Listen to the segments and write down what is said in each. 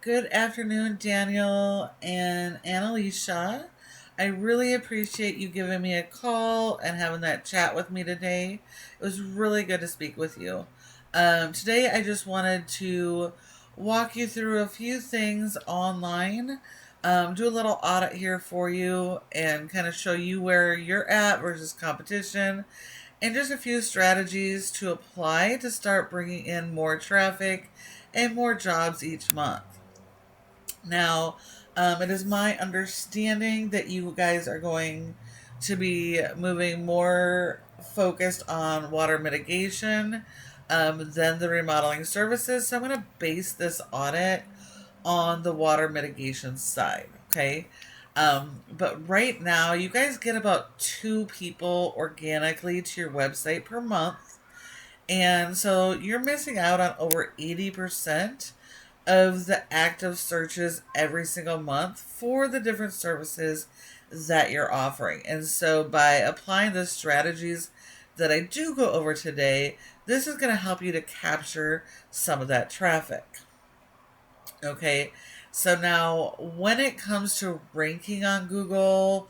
Good afternoon, Daniel and Annalisa. I really appreciate you giving me a call and having that chat with me today. It was really good to speak with you. Today, I just wanted to walk you through a few things online, do a little audit here for you, and kind of show you where you're at versus competition, and just a few strategies to apply to start bringing in more traffic and more jobs each month. Now, it is my understanding that you guys are going to be moving more focused on water mitigation than the remodeling services. So I'm going to base this audit on the water mitigation side. Okay. But right now, you guys get about 2 people organically to your website per month. And so you're missing out on over 80% of the active searches every single month for the different services that you're offering. And so by applying the strategies that I do go over today, this is going to help you to capture some of that traffic. Okay, so now when it comes to ranking on Google,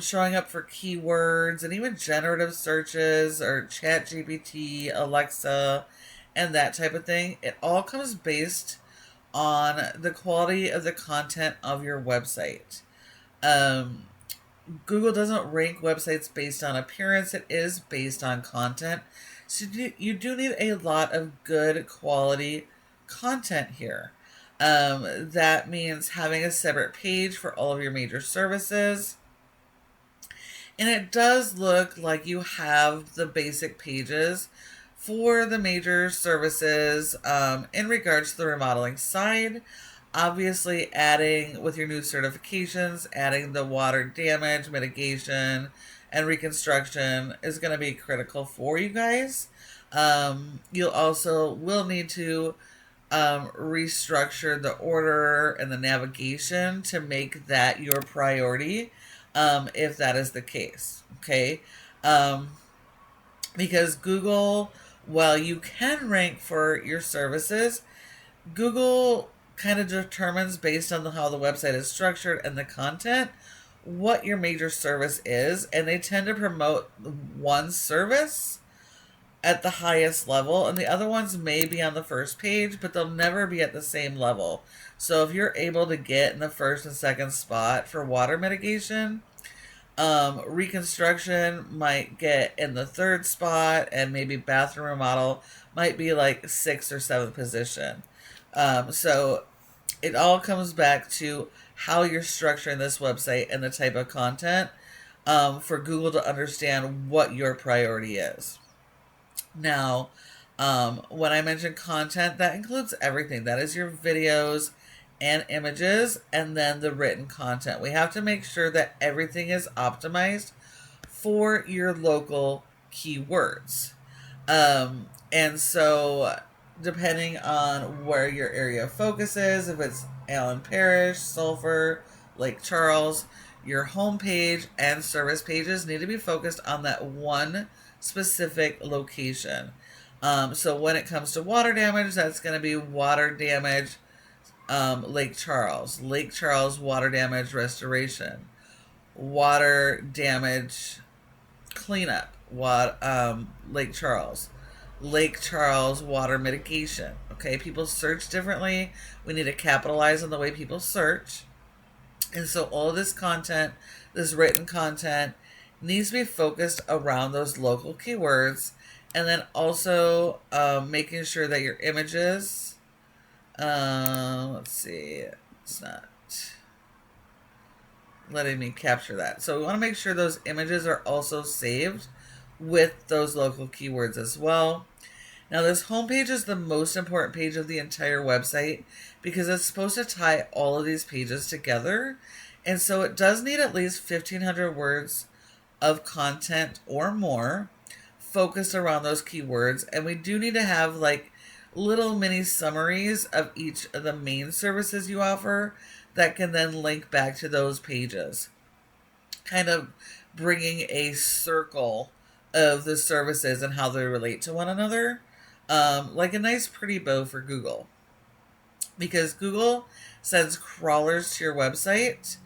showing up for keywords and even generative searches or ChatGPT, Alexa, and that type of thing, it all comes based on the quality of the content of your website. Google doesn't rank websites based on appearance, it is based on content. So you do need a lot of good quality content here. That means having a separate page for all of your major services. And it does look like you have the basic pages for the major services in regards to the remodeling side. Obviously, adding with your new certifications, adding the water damage mitigation and reconstruction is going to be critical for you guys. You'll also will need to restructure the order and the navigation to make that your priority, if that is the case. Okay. Because Google, while you can rank for your services, Google kind of determines based on how the website is structured and the content what your major service is, and they tend to promote one service at the highest level, and the other ones may be on the first page, but they'll never be at the same level. So if you're able to get in the first and second spot for water mitigation, reconstruction might get in the third spot, and maybe bathroom remodel might be like 6th or 7th position. So it all comes back to how you're structuring this website and the type of content for Google to understand what your priority is. Now, when I mention content, that includes everything. That is your videos and images, and then the written content. We have to make sure that everything is optimized for your local keywords. And so depending on where your area of focus is, if it's Allen Parish, Sulphur, Lake Charles, your homepage and service pages need to be focused on that one specific location. So when it comes to water damage, that's going to be water damage, Lake Charles water damage restoration, water damage cleanup, Lake Charles water mitigation. Okay, people search differently. We need to capitalize on the way people search. And so all this content, this written content, needs to be focused around those local keywords. And then also making sure that your images, let's see, it's not letting me capture that. So we want to make sure those images are also saved with those local keywords as well. Now, this homepage is the most important page of the entire website because it's supposed to tie all of these pages together. And so it does need at least 1,500 words of content or more focused around those keywords. And we do need to have like little mini summaries of each of the main services you offer that can then link back to those pages, kind of bringing a circle of the services and how they relate to one another, like a nice pretty bow for Google. because Google sends crawlers to your website,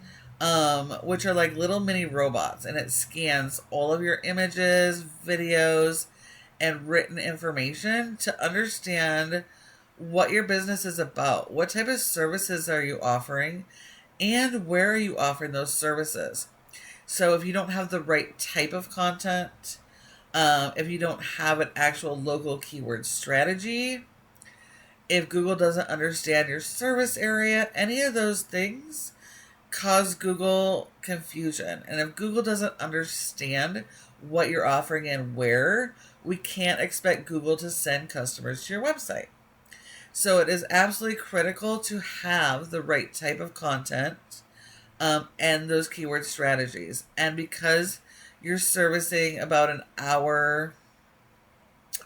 which are like little mini robots, and it scans all of your images, videos, and written information to understand what your business is about, what type of services are you offering, and where are you offering those services. So if you don't have the right type of content, if you don't have an actual local keyword strategy, if Google doesn't understand your service area, any of those things cause Google confusion. And if Google doesn't understand what you're offering and where, we can't expect Google to send customers to your website. So it is absolutely critical to have the right type of content, and those keyword strategies. And because you're servicing about an hour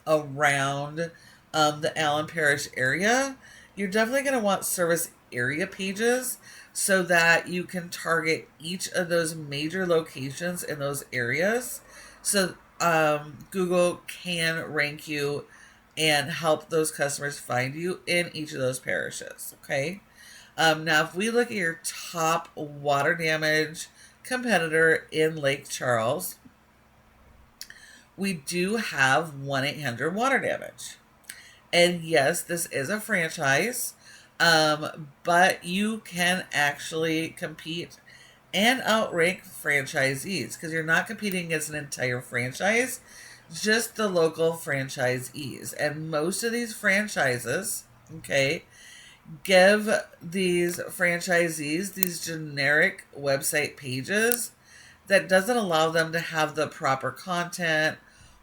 around the Allen Parish area, you're definitely going to want service area pages so that you can target each of those major locations in those areas. So Google can rank you and help those customers find you in each of those parishes. Okay. Now, if we look at your top water damage competitor in Lake Charles, we do have 1-800-WATER-DAMAGE. And yes, this is a franchise, but you can actually compete and outrank franchisees because you're not competing against an entire franchise, just the local franchisees. And most of these franchises, okay, give these franchisees these generic website pages that doesn't allow them to have the proper content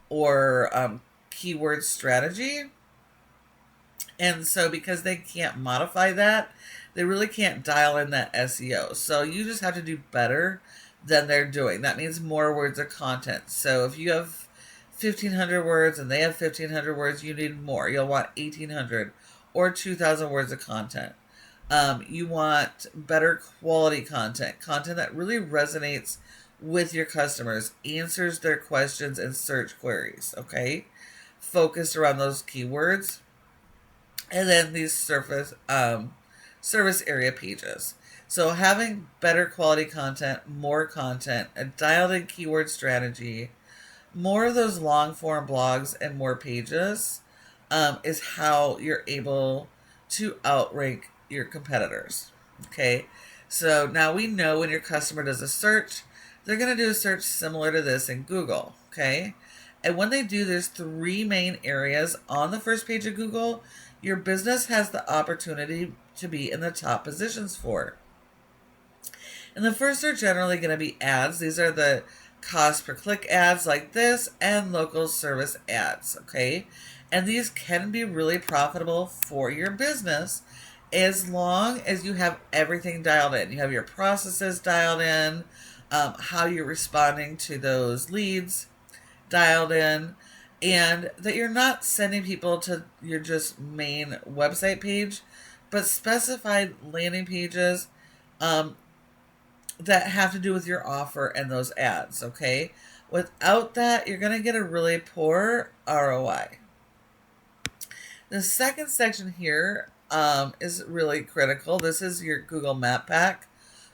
or keyword strategy. And so because they can't modify that, they really can't dial in that SEO. So you just have to do better than they're doing. That means more words of content. So if you have 1,500 words and they have 1,500 words, you need more. You'll want 1,800 or 2,000 words of content. You want better quality content, content that really resonates with your customers, answers their questions and search queries, okay? Focused around those keywords. And then these service area pages. So having better quality content, more content, a dialed in keyword strategy, more of those long form blogs and more pages is how you're able to outrank your competitors. Okay, so now we know when your customer does a search, they're going to do a search similar to this in Google. Okay, and when they do, there's 3 main areas on the first page of Google your business has the opportunity to be in the top positions for. And the first are generally going to be ads. These are the cost per click ads like this and local service ads, okay? And these can be really profitable for your business as long as you have everything dialed in. You have your processes dialed in, how you're responding to those leads dialed in, and that you're not sending people to your just main website page, but specified landing pages that have to do with your offer and those ads, okay? Without that, you're going to get a really poor ROI. The second section here is really critical. This is your Google Map Pack,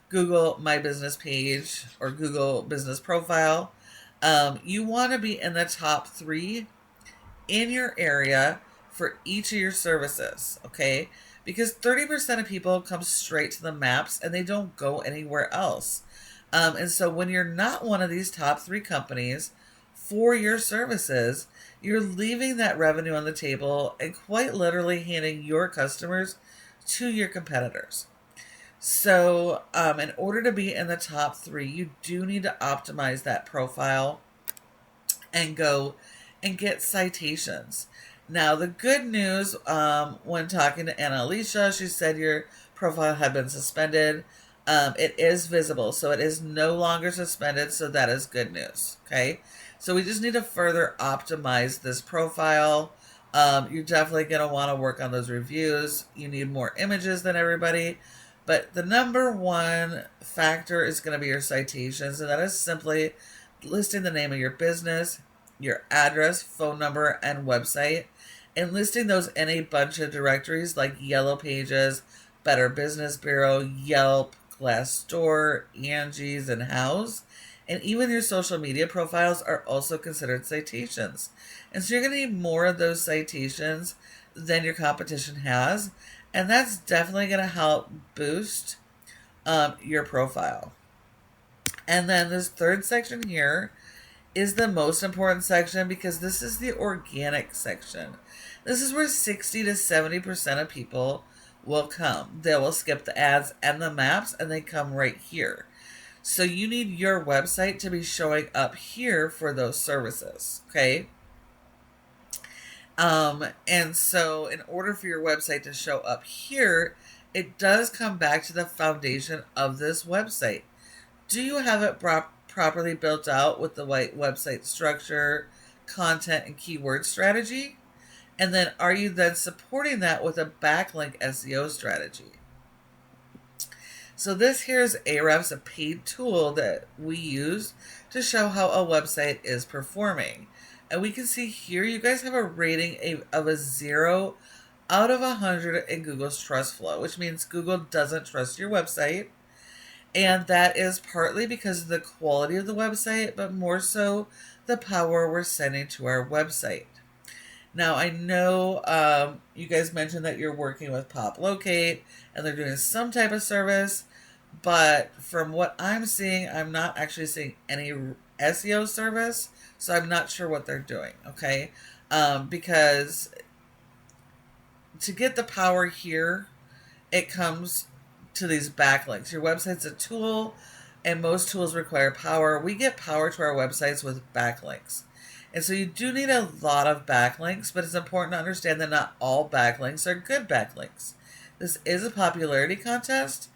Google My Business page, or Google Business Profile. You want to be in the top 3 in your area for each of your services, okay? Because 30% of people come straight to the maps and they don't go anywhere else. And so when you're not one of these top 3 companies for your services, you're leaving that revenue on the table and quite literally handing your customers to your competitors. So in order to be in the top 3, you do need to optimize that profile and go and get citations. Now, the good news, when talking to Annalisa, she said your profile had been suspended. It is visible, so it is no longer suspended, so that is good news, okay? So we just need to further optimize this profile. You're definitely going to want to work on those reviews. You need more images than everybody. But the number one factor is going to be your citations, and that is simply listing the name of your business, your address, phone number, and website, and listing those in a bunch of directories like Yellow Pages, Better Business Bureau, Yelp, Glassdoor, Angie's, and Houzz. And even your social media profiles are also considered citations. And so you're going to need more of those citations than your competition has. And that's definitely going to help boost your profile. And then this third section here is the most important section because this is the organic section. This is where 60 to 70% of people will come. They will skip the ads and the maps and they come right here. So you need your website to be showing up here for those services, okay? And so in order for your website to show up here, it does come back to the foundation of this website. Do you have it properly built out with the right website structure, content, and keyword strategy? And then are you then supporting that with a backlink SEO strategy? So this here is Ahrefs, a paid tool that we use to show how a website is performing. And we can see here you guys have a rating of a 0 out of 100 in Google's trust flow, which means Google doesn't trust your website. And that is partly because of the quality of the website, but more so the power we're sending to our website. Now, I know you guys mentioned that you're working with PopLocate and they're doing some type of service, but from what I'm seeing, I'm not actually seeing any SEO service, so I'm not sure what they're doing, okay? Because to get the power here, it comes to these backlinks. Your website's a tool, and most tools require power. We get power to our websites with backlinks. And so you do need a lot of backlinks, but it's important to understand that not all backlinks are good backlinks. This is a popularity contest,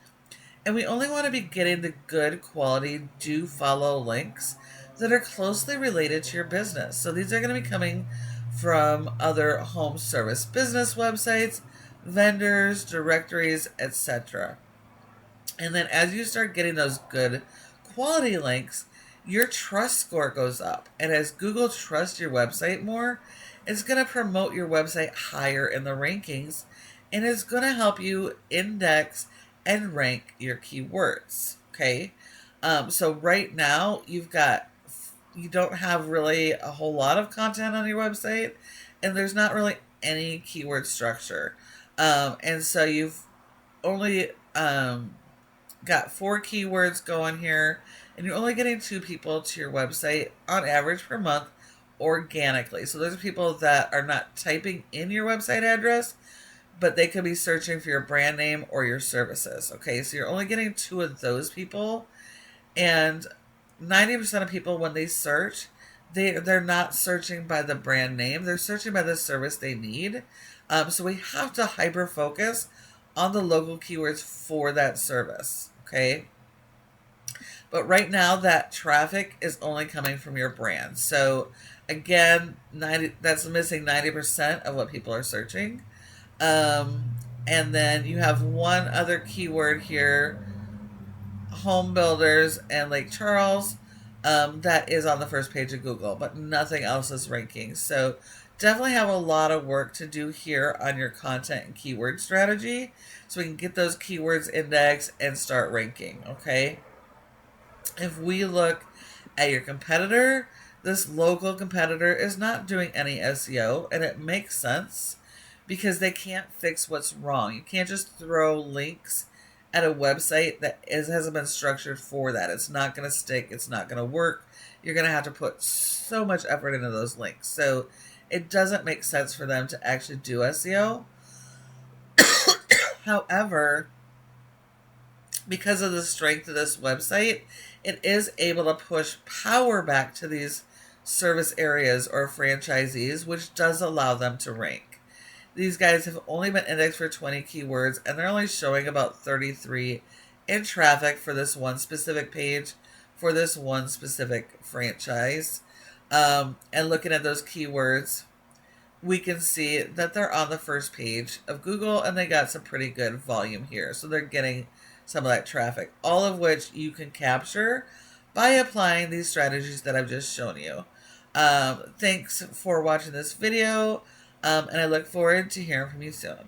and we only want to be getting the good quality do follow links that are closely related to your business. So these are going to be coming from other home service business websites, vendors, directories, etc. And then as you start getting those good quality links, your trust score goes up. And as Google trusts your website more, it's going to promote your website higher in the rankings, and it's going to help you index and rank your keywords. Okay. So right now you don't have really a whole lot of content on your website, and there's not really any keyword structure. And so you've only got 4 keywords going here, and you're only getting 2 people to your website on average per month organically. So those are people that are not typing in your website address, but they could be searching for your brand name or your services. Okay, so you're only getting 2 of those people, and 90% of people, when they search, they're not searching by the brand name. They're searching by the service they need. So we have to hyper focus on the local keywords for that service. Okay. But right now that traffic is only coming from your brand. So again, that's missing 90% of what people are searching. And then you have one other keyword here, home builders and Lake Charles, that is on the first page of Google, but nothing else is ranking. So definitely have a lot of work to do here on your content and keyword strategy so we can get those keywords indexed and start ranking. Okay. If we look at your competitor, this local competitor is not doing any SEO, and it makes sense because they can't fix what's wrong. You can't just throw links at a website that hasn't been structured for that. It's not going to stick. It's not going to work. You're going to have to put so much effort into those links. So it doesn't make sense for them to actually do SEO. However, because of the strength of this website, it is able to push power back to these service areas or franchisees, which does allow them to rank. These guys have only been indexed for 20 keywords, and they're only showing about 33 in traffic for this one specific page, for this one specific franchise. And looking at those keywords, we can see that they're on the first page of Google, and they got some pretty good volume here. So they're getting some of that traffic, all of which you can capture by applying these strategies that I've just shown you. Thanks for watching this video. And I look forward to hearing from you soon.